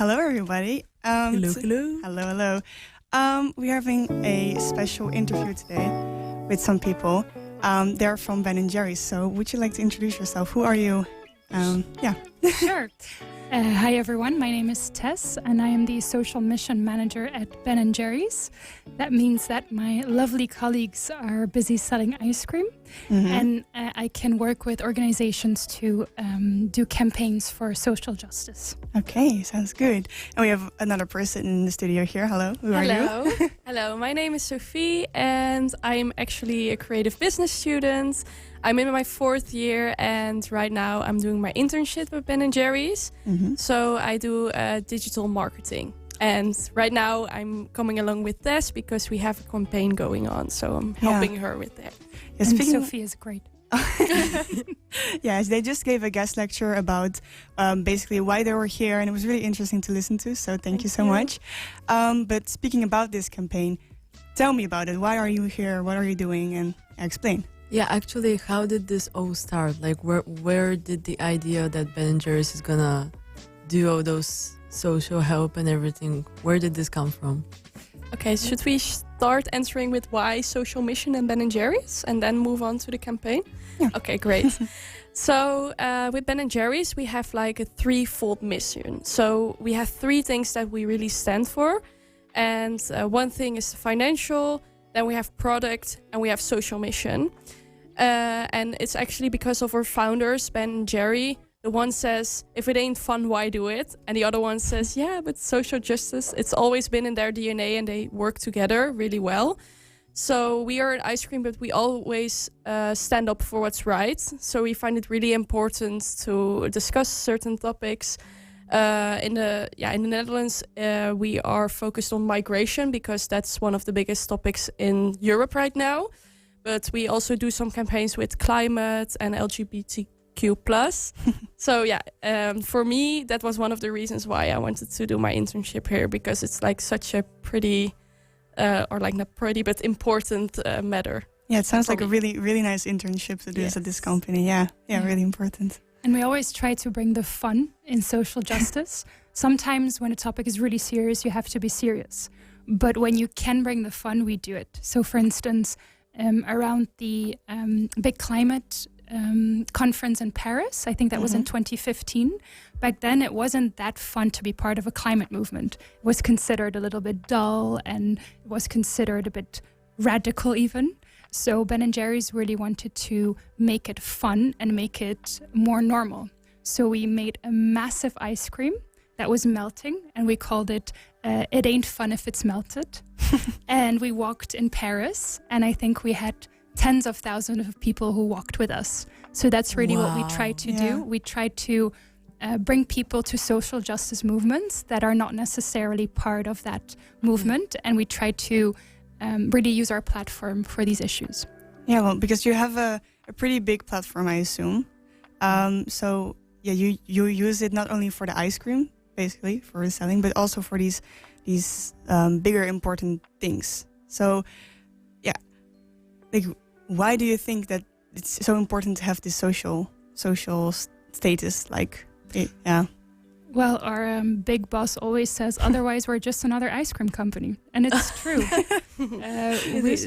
Hello, everybody. Hello. We're having a special interview today with some people. They're from Ben & Jerry's. So would you like to introduce yourself? Who are you? Sure. Hi, everyone. My name is Tess, and I am the social mission manager at Ben & Jerry's. That means that my lovely colleagues are busy selling ice cream, and I can work with organizations to do campaigns for social justice. Okay, sounds good. And we have another person in the studio here. Hello, who are you? Hello, my name is Sophie, and I'm actually a creative business student. I'm in my 4th year, and right now I'm doing my internship with Ben & Jerry's. So I do digital marketing. And right now I'm coming along with Tess because we have a campaign going on. So I'm helping her with that. Yeah, and Sophie is great. Yes, they just gave a guest lecture about basically why they were here, and it was really interesting to listen to. So thank you so much. But speaking about this campaign, tell me about it. Why are you here? What are you doing? And explain. Yeah, actually, how did this all start? Like, where did the idea that Ben & Jerry's is gonna do all those social help and everything, where did this come from? Okay, should we start answering with why social mission and Ben & Jerry's and then move on to the campaign? Yeah. Okay, great. So with Ben & Jerry's, we have like a threefold mission. So we have 3 things that we really stand for. And one thing is financial, then we have product, and we have social mission. And it's actually because of our founders, Ben & Jerry. The one says, if it ain't fun, why do it? And the other one says, yeah, but social justice, it's always been in their DNA, and they work together really well. So we are an ice cream, but we always stand up for what's right. So we find it really important to discuss certain topics. In the Netherlands, we are focused on migration because that's one of the biggest topics in Europe right now. But we also do some campaigns with climate and LGBTQ+. So for me, that was one of the reasons why I wanted to do my internship here, because it's like such a pretty, or like not pretty, but important matter. Yeah, it sounds like a really, really nice internship to do at this company. Yeah, really important. And we always try to bring the fun in social justice. Sometimes when a topic is really serious, you have to be serious. But when you can bring the fun, we do it. So for instance, around the big climate conference in Paris, I think that was in 2015. Back then, it wasn't that fun to be part of a climate movement. It was considered a little bit dull, and it was considered a bit radical even. So Ben & Jerry's really wanted to make it fun and make it more normal. So we made a massive ice cream that was melting, and we called it It Ain't Fun If It's Melted. And we walked in Paris, and I think we had tens of thousands of people who walked with us. So that's really what we tried to do. We tried to bring people to social justice movements that are not necessarily part of that movement, and we tried to really use our platform for these issues. Yeah, well, because you have a pretty big platform, I assume. So you use it not only for the ice cream, basically for the selling, but also for these bigger important things. So like, why do you think that it's so important to have this social status? Like, Well, our big boss always says, otherwise we're just another ice cream company. And it's true.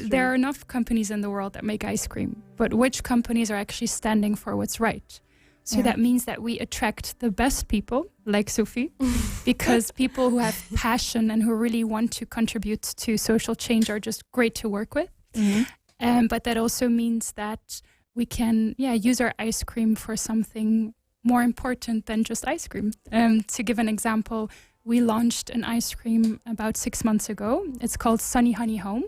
There are enough companies in the world that make ice cream, but which companies are actually standing for what's right? So that means that we attract the best people, like Sophie, because people who have passion and who really want to contribute to social change are just great to work with. But that also means that we can use our ice cream for something more important than just ice cream. To give an example, we launched an ice cream about 6 months ago. It's called Sunny Honey Home,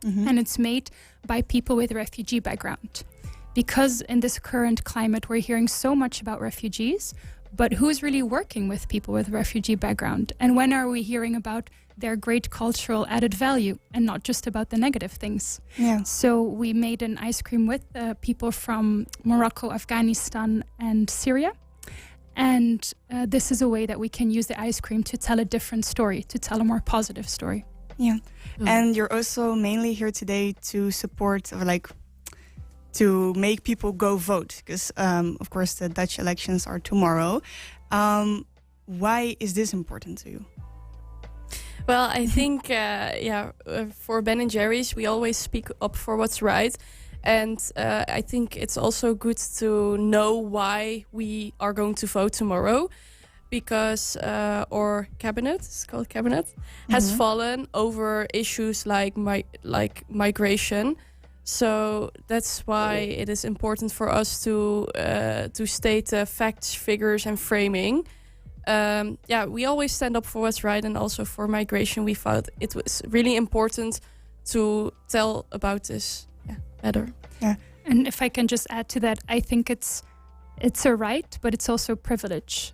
and it's made by people with a refugee background. Because in this current climate, we're hearing so much about refugees, but who's really working with people with a refugee background? And when are we hearing about their great cultural added value and not just about the negative things? Yeah. So we made an ice cream with people from Morocco, Afghanistan, and Syria. And this is a way that we can use the ice cream to tell a different story, to tell a more positive story. Yeah. And you're also mainly here today to support, or like to make people go vote, because of course the Dutch elections are tomorrow. why is this important to you? Well, I think, for Ben and Jerry's, we always speak up for what's right. And I think it's also good to know why we are going to vote tomorrow. Because our cabinet, it's called cabinet, has fallen over issues like migration. So that's why it is important for us to state facts, figures, and framing. We always stand up for what's right, and also for migration. We thought it was really important to tell about this better. Yeah, And if I can just add to that, I think it's a right, but it's also a privilege.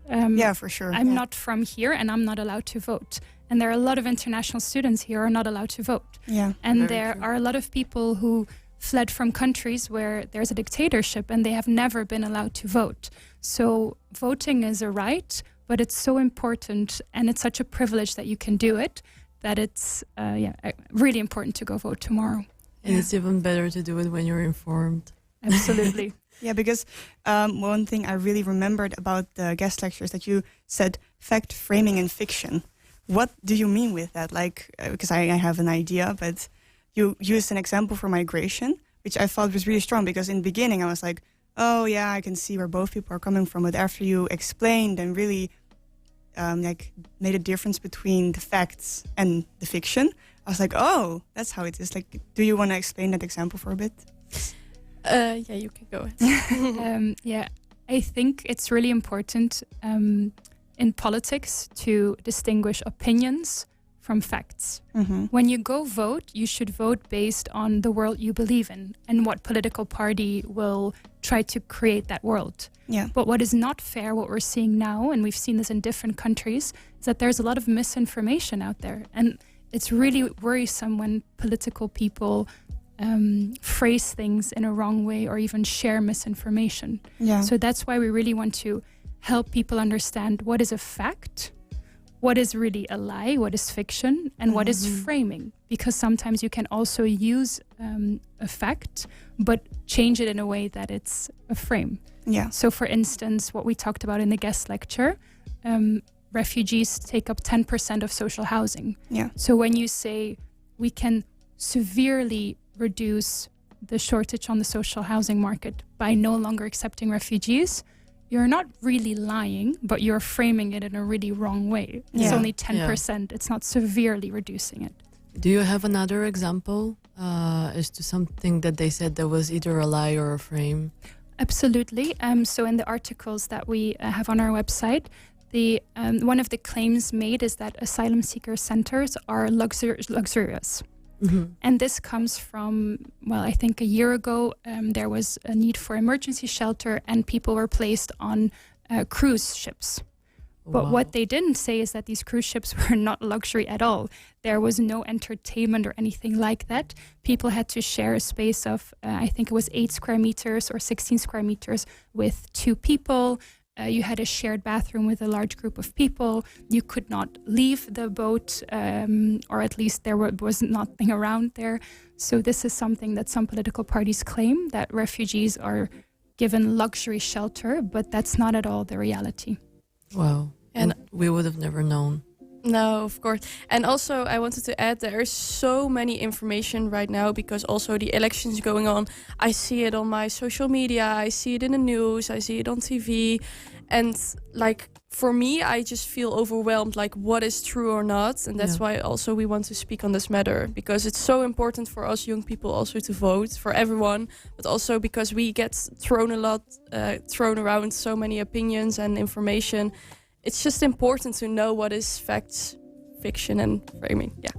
for sure. I'm not from here, and I'm not allowed to vote. And there are a lot of international students here who are not allowed to vote. Yeah. And Very there true. are a lot of people who fled from countries where there's a dictatorship and they have never been allowed to vote. So voting is a right, but it's so important, and it's such a privilege that you can do it, that it's really important to go vote tomorrow. And it's even better to do it when you're informed. Absolutely. Yeah, because one thing I really remembered about the guest lectures that you said fact, framing, and fiction. What do you mean with that? Like, because I have an idea, but you used an example for migration, which I felt was really strong, because in the beginning I was like, oh yeah, I can see where both people are coming from. But after you explained and really made a difference between the facts and the fiction, I was like, oh, that's how it is. Like, do you want to explain that example for a bit? You can go ahead. I think it's really important in politics to distinguish opinions from facts. When you go vote, you should vote based on the world you believe in and what political party will try to create that world. Yeah. But what is not fair, what we're seeing now, and we've seen this in different countries, is that there's a lot of misinformation out there. And it's really worrisome when political people phrase things in a wrong way or even share misinformation. Yeah. So that's why we really want to help people understand what is a fact, what is really a lie, what is fiction, and what is framing. Because sometimes you can also use a fact, but change it in a way that it's a frame. Yeah. So for instance, what we talked about in the guest lecture, refugees take up 10% of social housing. Yeah. So when you say we can severely reduce the shortage on the social housing market by no longer accepting refugees, you're not really lying, but you're framing it in a really wrong way. It's Yeah. only 10%. It's not severely reducing it. Do you have another example as to something that they said that was either a lie or a frame? Absolutely. So in the articles that we have on our website, the one of the claims made is that asylum seeker centers are luxurious. And this comes from, I think a year ago, there was a need for emergency shelter and people were placed on cruise ships. But Wow. what they didn't say is that these cruise ships were not luxury at all. There was no entertainment or anything like that. People had to share a space of, I think it was 8 square meters or 16 square meters with 2 people. You had a shared bathroom with a large group of people. You could not leave the boat, or at least there was nothing around there. So this is something that some political parties claim, that refugees are given luxury shelter, but that's not at all the reality. Wow. And- And we would have never known. No, of course. And also, I wanted to add, there is so many information right now because also the elections going on. I see it on my social media, I see it in the news, I see it on TV. And like, for me, I just feel overwhelmed, like what is true or not. And that's Yeah. why also we want to speak on this matter, because it's so important for us young people also to vote, for everyone, but also because we get thrown around so many opinions and information. It's just important to know what is facts, fiction, and framing. Yeah.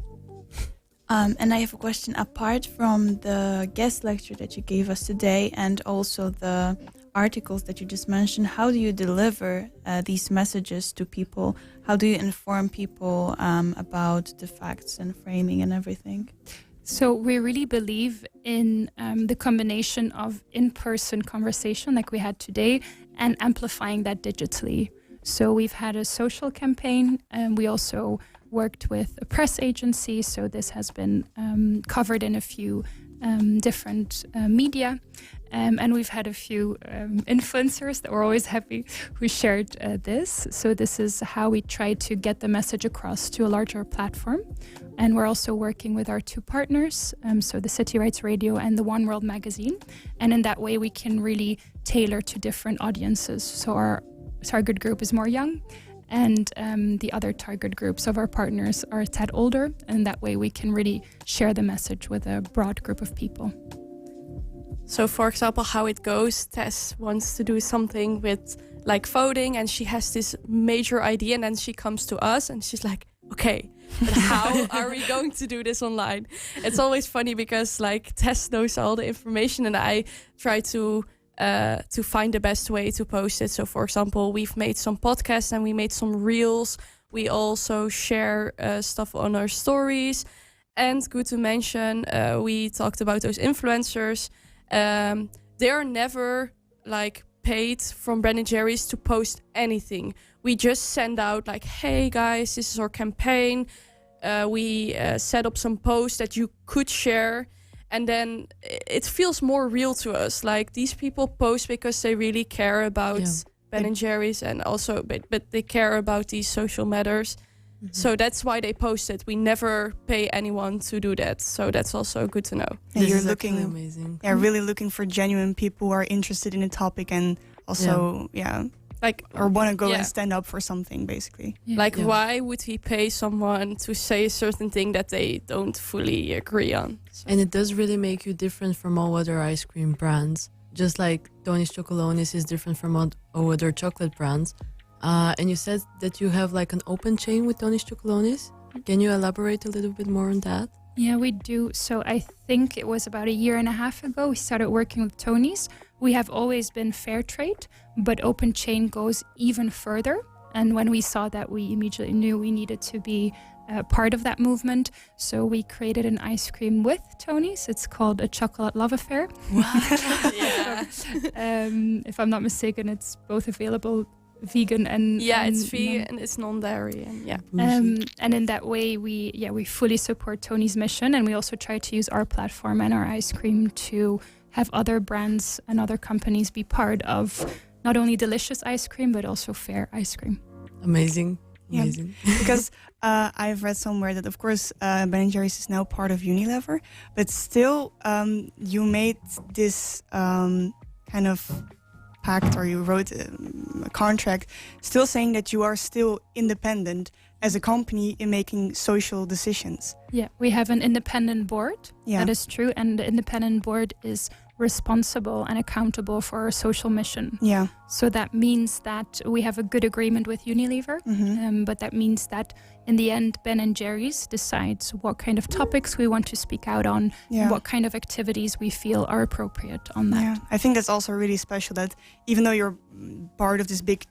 And I have a question apart from the guest lecture that you gave us today and also the articles that you just mentioned. How do you deliver these messages to people? How do you inform people about the facts and framing and everything? So we really believe in the combination of in-person conversation like we had today and amplifying that digitally. So we've had a social campaign, and we also worked with a press agency. So this has been covered in a few different media. And we've had a few influencers that were always happy who shared this. So this is how we try to get the message across to a larger platform. And we're also working with our 2 partners, so the City Rights Radio and the One World magazine. And in that way, we can really tailor to different audiences. So our target group is more young, and the other target groups of our partners are a tad older. And that way, we can really share the message with a broad group of people. So, for example, how it goes, Tess wants to do something with like voting, and she has this major idea, and then she comes to us and she's like, okay, but how are we going to do this online? It's always funny because like Tess knows all the information, and I try to find the best way to post it. So, for example, we've made some podcasts and we made some reels. We also share stuff on our stories. And good to mention, we talked about those influencers. They are never like paid from Ben & Jerry's to post anything. We just send out like, hey guys, this is our campaign. We set up some posts that you could share. And then it feels more real to us. Like these people post because they really care about Ben & Jerry's, and also, but they care about these social matters. Mm-hmm. So that's why they post it. We never pay anyone to do that. So that's also good to know. And This you're is looking, actually amazing. yeah, really looking for genuine people who are interested in a topic and also, Like, or want to go and stand up for something, basically. Yeah. like why would we pay someone to say a certain thing that they don't fully agree on? So. And it does really make you different from all other ice cream brands. Just like Tony's Chocolonis is different from all other chocolate brands. And you said that you have like an open chain with Tony's Chocolonis. Can you elaborate a little bit more on that? Yeah, we do. So I think it was about 1.5 years ago we started working with Tony's. We have always been fair trade, but open chain goes even further. And when we saw that, we immediately knew we needed to be part of that movement. So we created an ice cream with Tony's. It's called a chocolate love affair. Yeah. If I'm not mistaken, it's both available vegan and It's vegan and it's non-dairy, and and in that way we fully support Tony's mission, and we also try to use our platform and our ice cream to have other brands and other companies be part of not only delicious ice cream but also fair ice cream. Amazing. Yeah. Amazing. Because I've read somewhere that, of course, Ben & Jerry's is now part of Unilever, but still you made this kind of pact, or you wrote a contract still saying that you are still independent as a company in making social decisions. Yeah, we have an independent board. Yeah. That is true. And the independent board is responsible and accountable for our social mission. Yeah. So that means that we have a good agreement with Unilever, but that means that in the end, Ben & Jerry's decides what kind of topics we want to speak out on, what kind of activities we feel are appropriate on that. Yeah, I think that's also really special that even though you're part of this big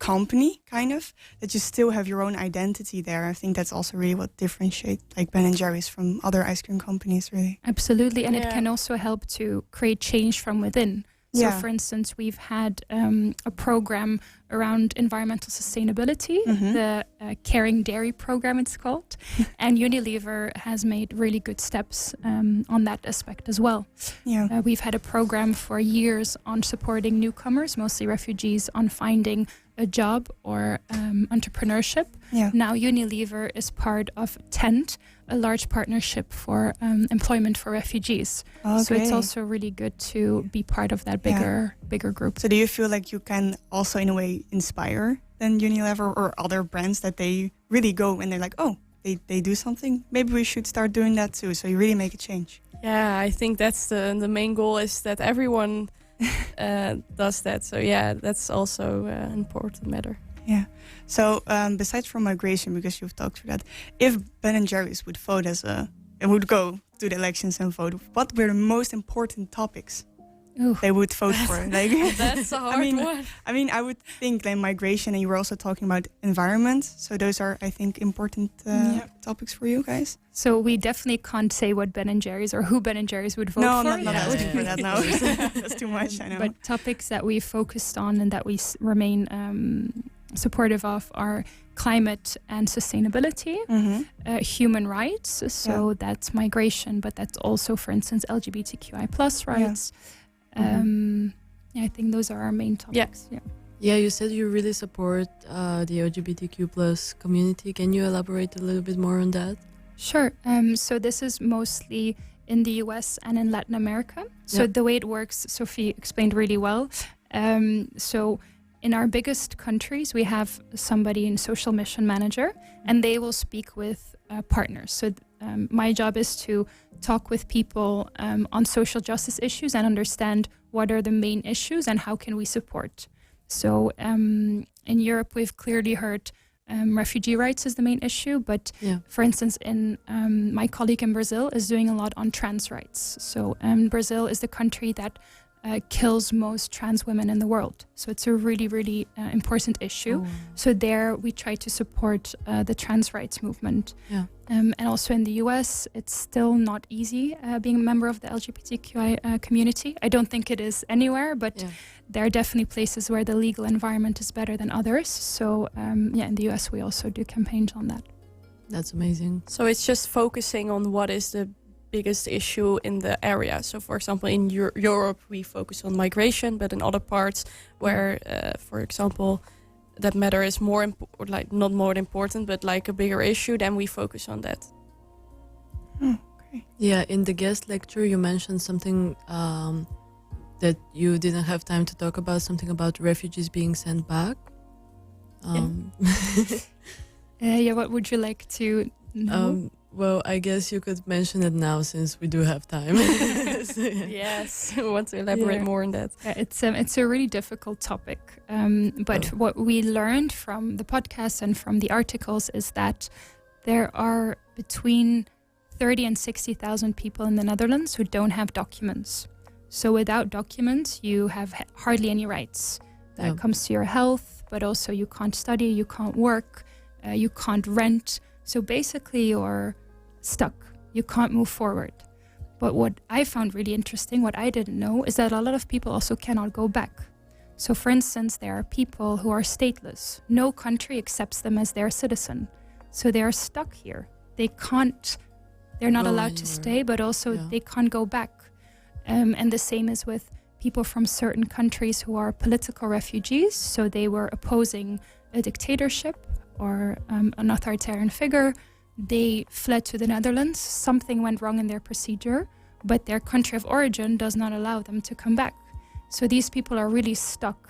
company, kind of, that you still have your own identity there. I think that's also really what differentiates like Ben & Jerry's from other ice cream companies, really. Absolutely, and it can also help to create change from within. So, for instance, we've had a program around environmental sustainability, the Caring Dairy program it's called, and Unilever has made really good steps on that aspect as well. Yeah, we've had a program for years on supporting newcomers, mostly refugees, on finding a job or entrepreneurship. Yeah. Now Unilever is part of TENT, a large partnership for employment for refugees. Okay. So it's also really good to be part of that bigger group. So do you feel like you can also in a way inspire then Unilever or other brands that they really go and they're like, oh, they do something, maybe we should start doing that too, so you really make a change? Yeah, I think that's the main goal, is that everyone does that. So that's also an important matter. Yeah. So besides from migration, because you've talked through that, if Ben & Jerry's would vote would go to the elections and vote, what were the most important topics they would vote for? Like That's a hard one. I mean, I would think like migration, and you were also talking about environment. So those are, I think, important topics for you guys. So we definitely can't say what Ben & Jerry's or who Ben & Jerry's would vote No, for. I'm not asking for that now. That's too much, I know. But topics that we focused on and that we remain supportive of are climate and sustainability, human rights, so that's migration, but that's also, for instance, LGBTQI+ rights, I think those are our main topics. Yeah, you said you really support the LGBTQ plus community. Can you elaborate a little bit more on that? Sure. So this is mostly in the US and in Latin America. So Yep. the way it works, Sophie explained really well. So in our biggest countries, we have somebody in social mission manager, and they will speak with partners. So my job is to talk with people on social justice issues and understand what are the main issues and how can we support. So in Europe, we've clearly heard refugee rights is the main issue, but for instance, in my colleague in Brazil is doing a lot on trans rights. So Brazil is the country that kills most trans women in the world. So it's a really, really important issue. Oh. So there we try to support the trans rights movement. Yeah. And also in the US, it's still not easy being a member of the LGBTQI community. I don't think it is anywhere, but there are definitely places where the legal environment is better than others. So in the US, we also do campaigns on that. That's amazing. So it's just focusing on what is the biggest issue in the area. So for example, in Europe, we focus on migration, but in other parts where, for example, that matter is more not more important, but like a bigger issue, then we focus on that. Okay. Yeah, in the guest lecture, you mentioned something that you didn't have time to talk about, something about refugees being sent back. What would you like to know? Well, I guess you could mention it now since we do have time. So, Yes, we want to elaborate more on that. It's a really difficult topic. But what we learned from the podcast and from the articles is that there are between 30 and 60,000 people in the Netherlands who don't have documents. So without documents, you have hardly any rights. That comes to your health, but also you can't study, you can't work, you can't rent. So basically you're stuck. You can't move forward. But what I found really interesting, what I didn't know, is that a lot of people also cannot go back. So for instance, there are people who are stateless. No country accepts them as their citizen. So they are stuck here. They're not allowed to stay, but also they can't go back. And the same is with people from certain countries who are political refugees. So they were opposing a dictatorship or an authoritarian figure. They fled to the Netherlands. Something went wrong in their procedure, but their country of origin does not allow them to come back. So these people are really stuck.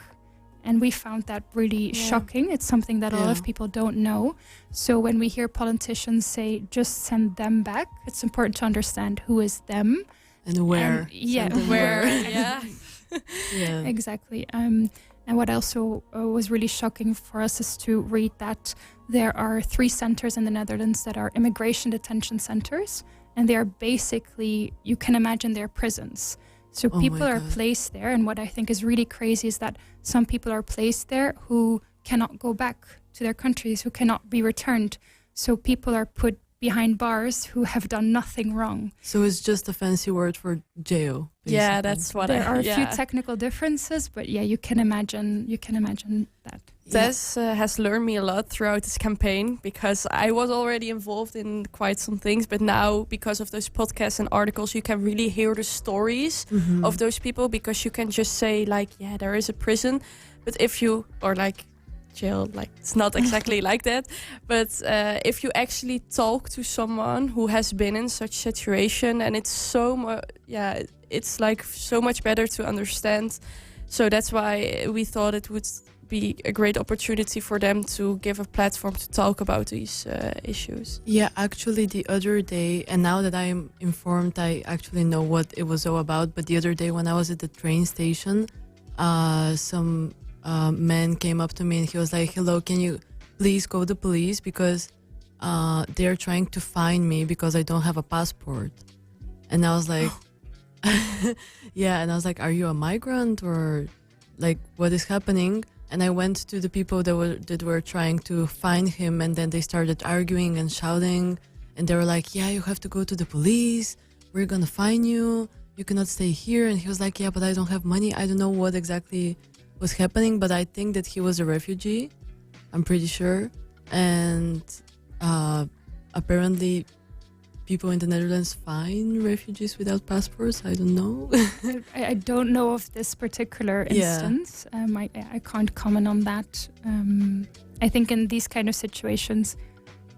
And we found that really shocking. It's something that a lot of people don't know. So when we hear politicians say, just send them back, it's important to understand who is them. And where. Where. Yeah. Exactly. And what also was really shocking for us is to read that there are 3 centers in the Netherlands that are immigration detention centers. And they are basically, you can imagine they're prisons. So people are placed there. And what I think is really crazy is that some people are placed there who cannot go back to their countries, who cannot be returned. So people are put behind bars who have done nothing wrong. So it's just a fancy word for jail. Basically. Yeah, that's what There are a few technical differences, but you can imagine that. Tess has learned me a lot throughout this campaign because I was already involved in quite some things, but now because of those podcasts and articles, you can really hear the stories of those people, because you can just say like, yeah, there is a prison, but if you, or like jail, like it's not exactly like that, but if you actually talk to someone who has been in such situation, and it's so much, it's like so much better to understand. So that's why we thought it would be a great opportunity for them to give a platform to talk about these issues. Yeah, actually the other day, and now that I'm informed, I actually know what it was all about, but the other day when I was at the train station, some man came up to me and he was like, hello, can you please call the police, because they're trying to find me because I don't have a passport. And I was like, and I was like, are you a migrant, or like what is happening? And I went to the people that were trying to find him, and then they started arguing and shouting, and they were like, yeah, you have to go to the police, we're gonna find you, you cannot stay here. And he was like, yeah, but I don't have money. I don't know what exactly was happening, but I think that he was a refugee, I'm pretty sure. And apparently people in the Netherlands fine refugees without passports? I don't know. I don't know of this particular instance. I can't comment on that. I think in these kind of situations,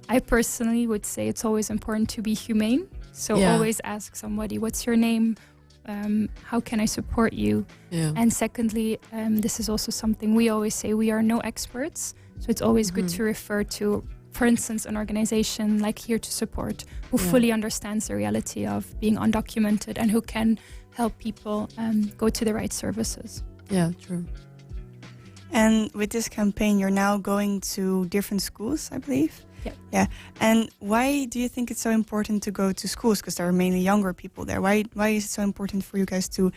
I personally would say it's always important to be humane. So always ask somebody, what's your name? How can I support you? Yeah. And secondly, this is also something we always say, we are no experts. So it's always good to refer to, for instance, an organization like Here to Support, who fully understands the reality of being undocumented and who can help people go to the right services. Yeah, true. And with this campaign, you're now going to different schools, I believe. Yeah. And why do you think it's so important to go to schools? Because there are mainly younger people there. Why is it so important for you guys to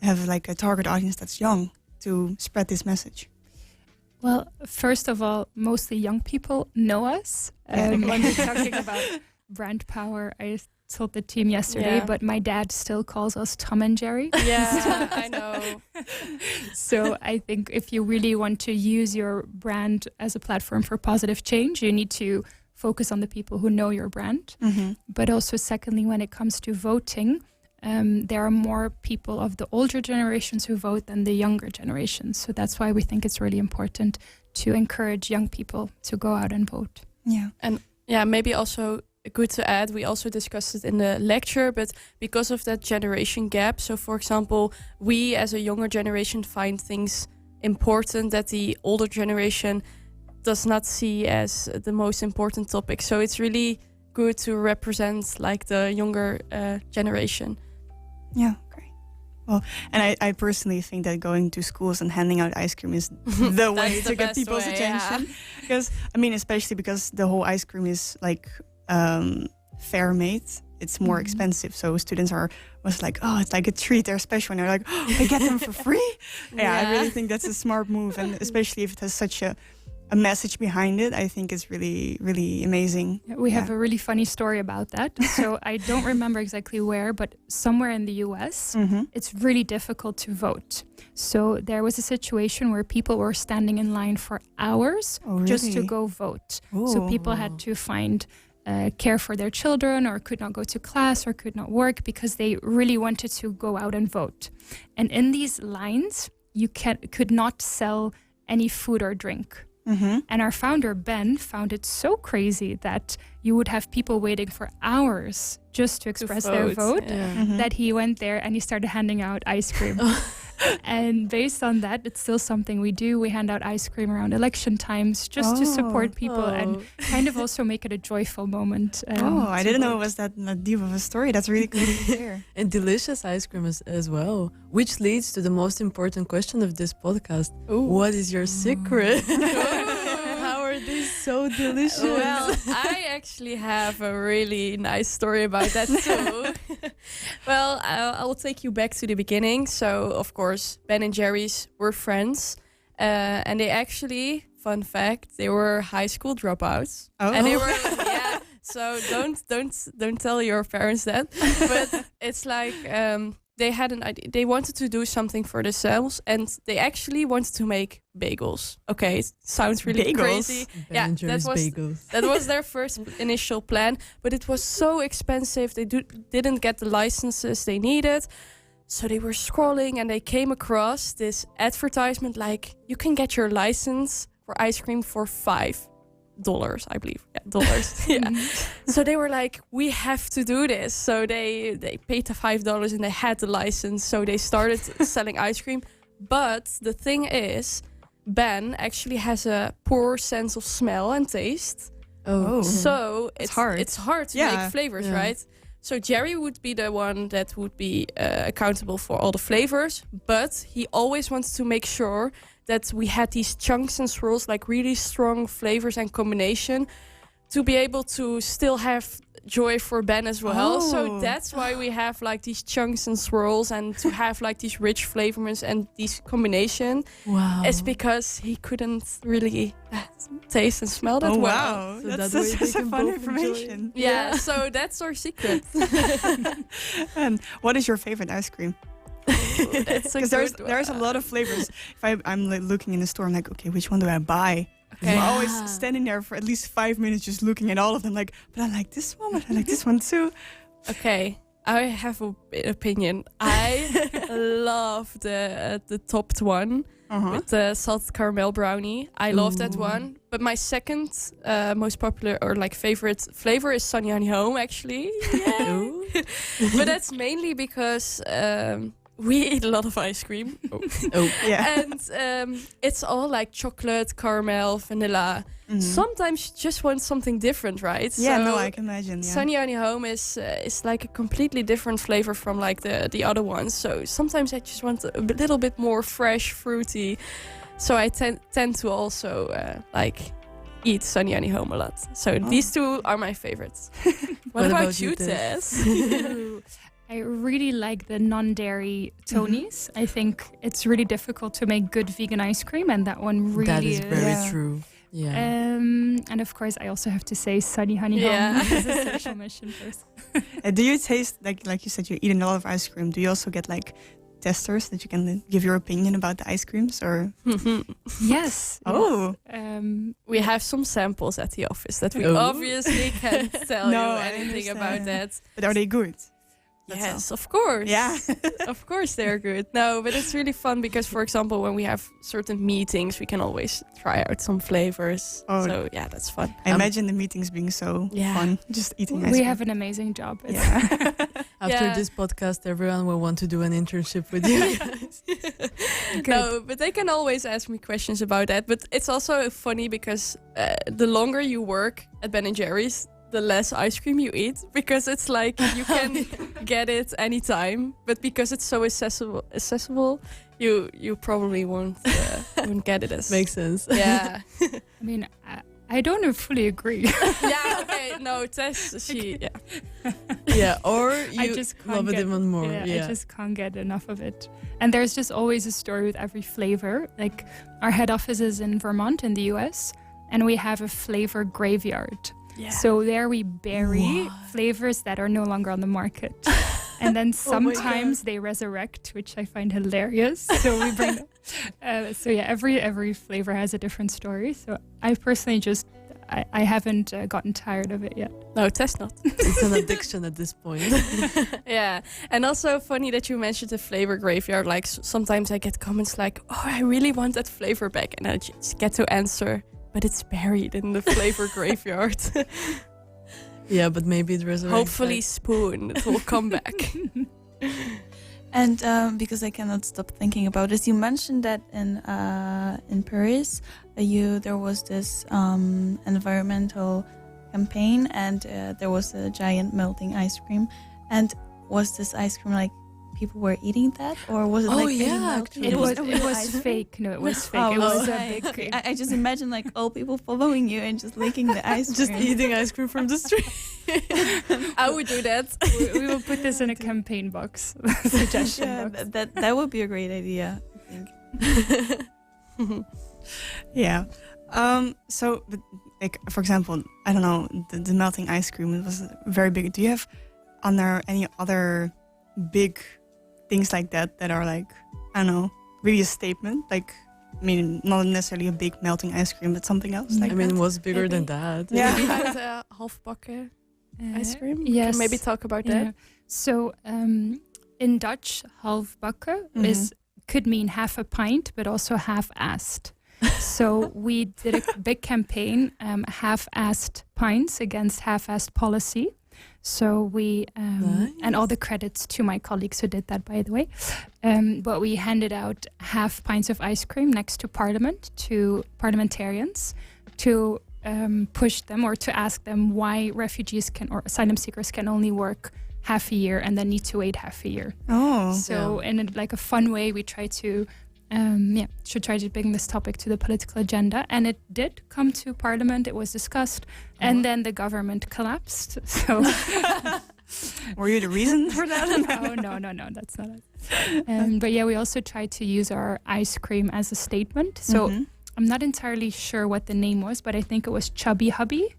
have like a target audience that's young to spread this message? Well, first of all, mostly young people know us. When we're talking about brand power, I told the team yesterday, but my dad still calls us Tom and Jerry. Yeah, I know. So I think if you really want to use your brand as a platform for positive change, you need to focus on the people who know your brand. Mm-hmm. But also secondly, when it comes to voting, there are more people of the older generations who vote than the younger generations. So that's why we think it's really important to encourage young people to go out and vote. Yeah. And maybe also good to add, we also discussed it in the lecture, but because of that generation gap, so for example, we as a younger generation find things important that the older generation does not see as the most important topic. So it's really good to represent like the younger generation. Yeah, great. Well, and I personally think that going to schools and handing out ice cream is the way to get people's attention. Because, I mean, especially because the whole ice cream is like fair made. It's more expensive. So students was like, oh, it's like a treat. They're special. And they're like, oh, I get them for free? I really think that's a smart move. And especially if it has such a message behind it, I think it's really, really amazing. We have a really funny story about that. So I don't remember exactly where, but somewhere in the US, it's really difficult to vote. So there was a situation where people were standing in line for hours just to go vote. Ooh. So people had to find care for their children, or could not go to class, or could not work because they really wanted to go out and vote. And in these lines, you could not sell any food or drink. Mm-hmm. And our founder, Ben, found it so crazy that you would have people waiting for hours just to express their vote, that he went there and he started handing out ice cream. And based on that, it's still something we do. We hand out ice cream around election times just to support people and kind of also make it a joyful moment. I didn't know it was that deep of a story. That's really cool to hear. And delicious ice cream as well, which leads to the most important question of this podcast. Ooh. What is your secret? How are these so delicious? Well, I actually have a really nice story about that too. Well, I will take you back to the beginning. So, of course, Ben and Jerry's were friends. And they actually, fun fact, they were high school dropouts. Oh. And they were, so don't tell your parents that. But it's like... they had an idea. They wanted to do something for themselves, and they actually wanted to make bagels. Okay, it sounds really crazy. Ben Jerry's bagels. That was their first initial plan, but it was so expensive. They didn't get the licenses they needed. So they were scrolling, and they came across this advertisement like, you can get your license for ice cream for $5, I believe. Yeah, dollars. Yeah. So they were like, we have to do this. So they paid the $5 and they had the license. So they started selling ice cream. But the thing is, Ben actually has a poor sense of smell and taste. Oh. So it's hard. It's hard to make flavors, right? So Jerry would be the one that would be accountable for all the flavors. But he always wants to make sure that we had these chunks and swirls, like really strong flavors and combination, to be able to still have joy for Ben as well. So that's why we have like these chunks and swirls, and to have like these rich flavors and these combination. Wow. It's because he couldn't really taste and smell that well. Wow. So That's a fun information. Yeah, so that's our secret. And what is your favorite ice cream? That's a Because good one. there's a lot of flavors. If I'm like looking in the store, I'm like, okay, which one do I buy? Okay. I'm always standing there for at least 5 minutes just looking at all of them like, but I like this one, but I like this one too. Okay, I have a opinion. I love the topped one with the salted caramel brownie. I love that one. But my second most popular or like favorite flavor is Sunny Honey Home, actually. Yeah. But that's mainly because we eat a lot of ice cream. Yeah. And it's all like chocolate, caramel, vanilla. Sometimes you just want something different, right? Yeah, So no, I can imagine. Yeah. Sunny Honey Home is like a completely different flavor from like the other ones. So sometimes I just want a little bit more fresh, fruity. So I tend to also like eat Sunny Honey Home a lot. So these two are my favorites. What about you, Tess? I really like the non-dairy Tony's. I think it's really difficult to make good vegan ice cream, and that one really That is very Yeah. true. Yeah. And of course, I also have to say Sunny Honey Yeah. Home is a social mission person. Do you taste, like you said, you eat a lot of ice cream. Do you also get like testers that you can give your opinion about the ice creams or? Yes. Oh. We have some samples at the office that we Oh. obviously can't tell No, you I anything about understand. that. But are they good? That's Yes, of course. Yeah. Of course they're good. No, but it's really fun because, for example, when we have certain meetings, we can always try out some flavors. Oh. So yeah, that's fun. I imagine the meetings being so Yeah. fun. Just eating ice We cream. have an amazing job. Yeah. After Yeah. this podcast, everyone will want to do an internship with you guys. No, but they can always ask me questions about that. But it's also funny because the longer you work at Ben & Jerry's, the less ice cream you eat, because it's like you can get it anytime, but because it's so accessible, you probably won't get it as Makes sense. yeah. I mean, I don't fully agree. Yeah, okay, no, Tess, Yeah, or I you just can't love it get- even more. I Yeah. just can't get enough of it. And there's just always a story with every flavor. Like our head office is in Vermont in the US, and we have a flavor graveyard. Yeah. So there we bury What? flavors that are no longer on the market. And then my sometimes they resurrect, which I find hilarious. So we bring so yeah, every flavor has a different story. So I personally just I haven't gotten tired of it yet. No, Tess not. It's an addiction at this point. Yeah, and also funny that you mentioned the flavor graveyard. Like sometimes I get comments like, "Oh, I really want that flavor back," and I just get to answer, "But it's buried in the flavor graveyard." Yeah, but maybe it resurrects. Hopefully, back. spoon, it will come back. And because I cannot stop thinking about this, you mentioned that in Paris, there was this environmental campaign, and there was a giant melting ice cream. And was this ice cream like people were eating that, or was it Oh, like really yeah, melting? actually. It Was was it a real it was ice cream? fake. No, it was fake. Oh, it was okay. a big. Okay. I just imagine like all people following you and just licking the ice cream. Just eating ice cream from the street. I would do that. we will put this in a campaign box suggestion Yeah, box. that would be a great idea, I think. Yeah. So, but, like for example, I don't know, the melting ice cream, it was very big. Do you have any other big things like that are like, I don't know, really a statement? Like, I mean, not necessarily a big melting ice cream, but something else like I mean, that? what's bigger Maybe. than that? Yeah. We had halfbakken ice cream. Yes. Can maybe talk about Yeah. that. So in Dutch, halfbakken Mhm. could mean half a pint, but also half-assed. So we did a big campaign, half-assed pints against half-assed policy. So we, and all the credits to my colleagues who did that, by the way. But we handed out half pints of ice cream next to Parliament to parliamentarians to push them or to ask them why refugees or asylum seekers can only work half a year and then need to wait half a year. Oh. So in a fun way, we try to try to bring this topic to the political agenda, and it did come to Parliament. It was discussed, and then the government collapsed. So, Were you the reason for that? oh no, that's not it. But yeah, we also tried to use our ice cream as a statement. So Mhm. I'm not entirely sure what the name was, but I think it was Chubby Hubby.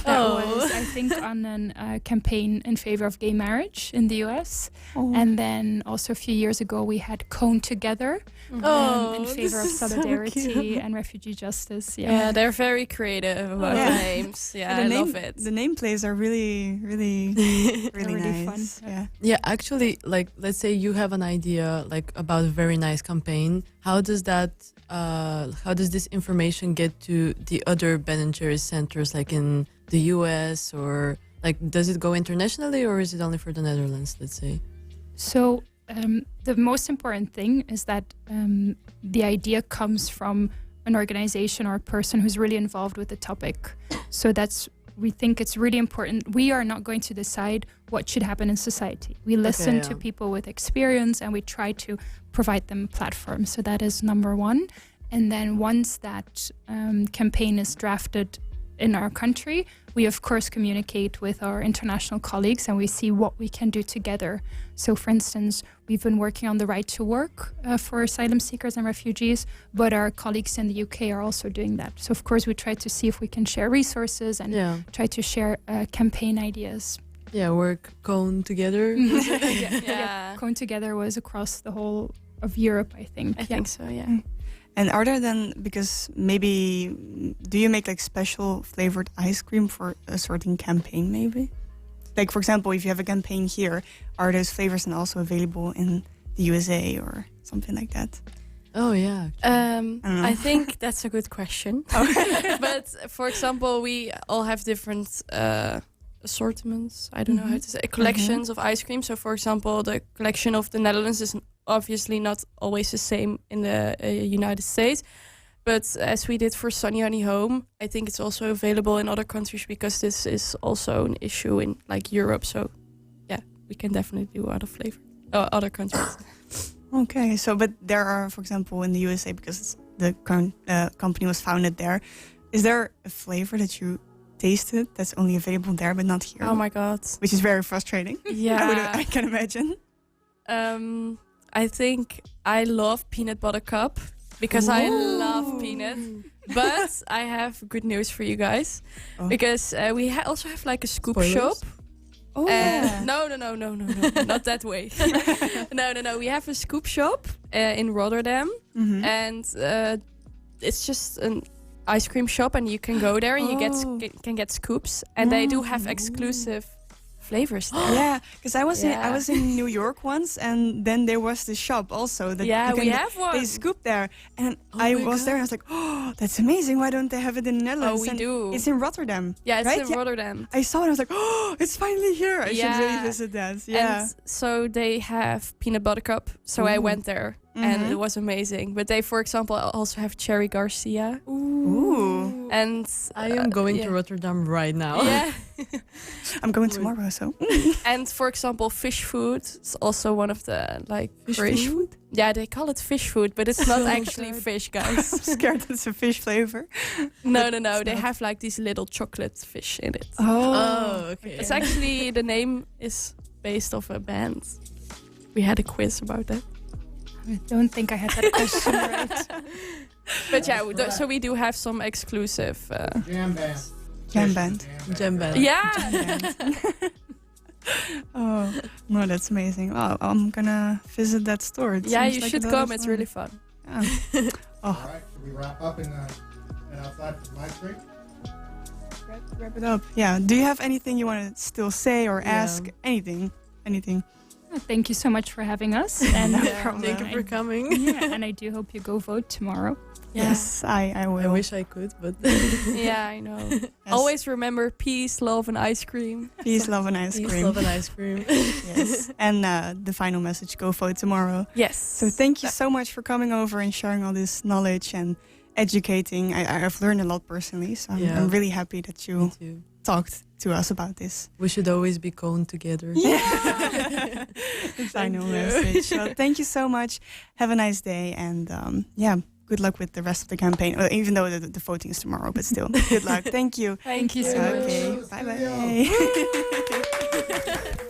That was, I think, on a campaign in favor of gay marriage in the US. Oh. And then also a few years ago, we had Cone Together in favor of this is so solidarity cute. and refugee justice. Yeah, they're very creative about Yeah. the names. Yeah, the I name, love it. The nameplays are really, really, really really nice. fun. Yeah. Yeah, actually, like, let's say you have an idea like about a very nice campaign. How does this information get to the other Ben & Jerry's centers, like in the US, or like does it go internationally, or is it only for the Netherlands? Let's say. So the most important thing is that the idea comes from an organization or a person who's really involved with the topic. So we think it's really important. We are not going to decide what should happen in society. We listen to people with experience and we try to provide them a platform. So that is number one. And then once that campaign is drafted in our country, we of course communicate with our international colleagues and we see what we can do together. So for instance, we've been working on the right to work for asylum seekers and refugees, but our colleagues in the UK are also doing that. So of course we try to see if we can share resources and try to share campaign ideas. Yeah, work Cone Together. Yeah. Going together was across the whole of Europe, I think. I think so, yeah. And are there then, because maybe, do you make like special flavored ice cream for a certain campaign maybe? Like for example, if you have a campaign here, are those flavors then also available in the USA or something like that? Oh yeah. I think that's a good question. But for example, we all have different assortments. I don't know how to say collections of ice cream. So for example, the collection of the Netherlands is obviously not always the same in the United States. But as we did for Sunny Honey Home, I think it's also available in other countries because this is also an issue in like Europe. So yeah, we can definitely do other countries. Okay, so but there are, for example, in the USA, because the company was founded there, is there a flavor that you tasted that's only available there but not here? Oh my God. Which is very frustrating. Yeah. I can imagine. I think I love peanut butter cup because I love peanut. But I have good news for you guys because we also have like a scoop shop. Oh, No, not that way. No. We have a scoop shop in Rotterdam, and it's just an ice cream shop, and you can go there and you can get scoops, and they do have exclusive flavors there. Yeah, because I was in New York once, and then there was the shop also. That we have one. They scoop there, and I was there, and I was like, "Oh, that's amazing! Why don't they have it in the Netherlands?" Oh, we do. It's in Rotterdam. Yeah, it's right? in Rotterdam. I saw it. I was like, "Oh, it's finally here! I should really visit that." Yeah. And so they have peanut butter cup. So I went there, and it was amazing. But they, for example, also have cherry Garcia. Ooh. And I am going to Rotterdam right now. Yeah. I'm going tomorrow, so. And for example, fish food is also one of the like Fish food? Yeah, they call it fish food, but it's not actually fish, guys. I'm scared it's a fish flavor. No. They have like these little chocolate fish in it. Oh, okay. It's actually, the name is based off a band. We had a quiz about that. I don't think I had that question right. But yeah, so we do have some exclusive. Jam band. Jam band. Jam band. Yeah. Oh, no, that's amazing. Oh, I'm gonna visit that store. It Yeah, seems you like should a lot come. of It's fun. really fun. Yeah. All right, should we wrap up and outside for my street? Wrap it up. Yeah. Do you have anything you want to still say or ask? Anything? Thank you so much for having us. And problem. Thank you for coming. and I do hope you go vote tomorrow. Yes, I will. I wish I could, but Yeah, I know. Always remember peace, love, and ice cream. Peace, love, and ice please cream. love an ice cream. Yes. And the final message: go vote tomorrow. Yes. So thank you so much for coming over and sharing all this knowledge and educating. I've learned a lot personally, so I'm really happy that you Me too. talked to us about this. We should always be coned together. Yeah. The final message. So thank you so much. Have a nice day, and good luck with the rest of the campaign. Even though the voting is tomorrow, but still, good luck. Thank you. Thank you so Okay. much. Bye bye.